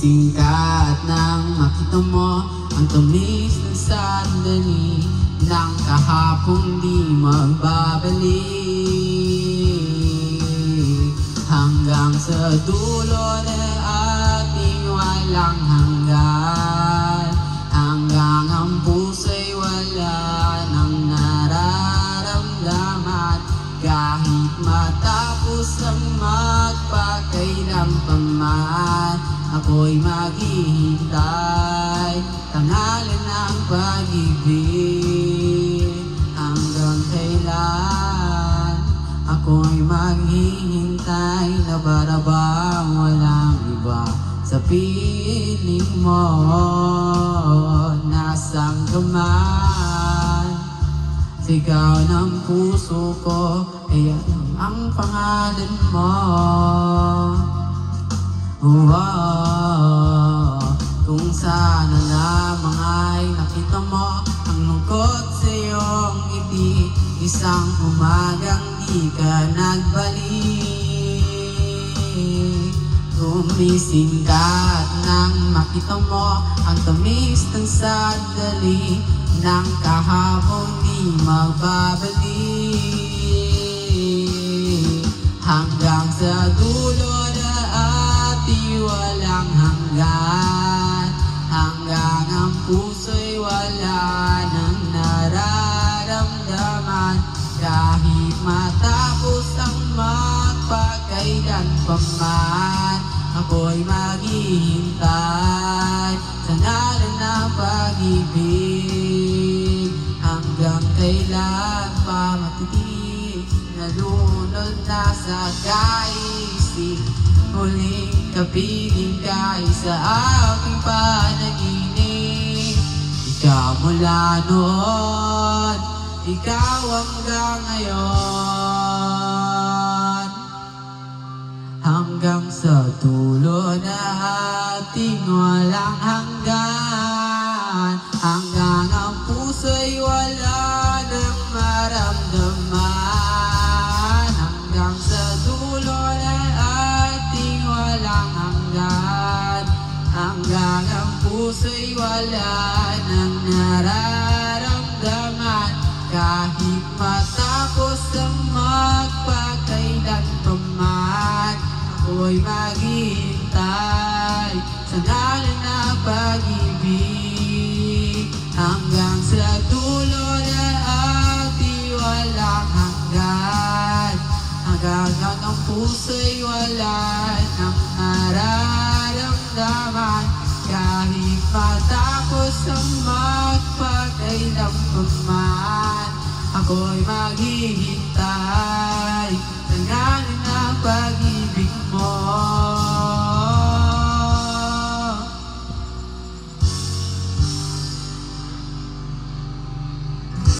Gumising ka at nang makita mo ang tamis ng sandali ng kahapong di magbabalik, hanggang sa dulo na ating walang hanggan, hanggang ang puso'y wala nang nararamdaman. Kahit matapos ang magpakailanman, ako'y maghihintay, tanghalan ng pag-ibig. Hanggang kailan ako'y maghihintay, na para bang walang iba sa piling mo. Nasaan ka man, sigaw ng puso ko, kaya ang pangalan mo. Kung sana lamang ay nakita mo ang lungkot sa iyong ngiti, isang umagang di ka nagbalik. Gumising ka at nang makita mo ang tamis ng sandali ng kahapong di magbabalik, hanggang sa dulo na ating walang hanggan, hanggang ang puso'y wala nang nararamdaman. Kahit matapos ang magpakailan pa man, ako'y maghihintay sa ngalan ng pag-ibig. Hanggang kailan pa matitig, nalunod na sa kaisip, muling kapiling ka sa aking panaginip. Ikaw mula noon, ikaw hanggang ngayon, hanggang sa dulo na ating walang hanggan, hanggang ang puso'y wala nang maramdaman, hanggang sa dulo na ating walang hanggan, hanggang ang puso'y wala nang nararamdaman. Kahit matapos ang magpakailan pa man, ako'y maghihintay sa ngalan ng pag-ibig. Hanggang sa dulo na ating walang hanggan, hanggang ang puso'y wala nang nararamdaman. Kahit matapos ang magpakailan pa man, ako'y maghihintay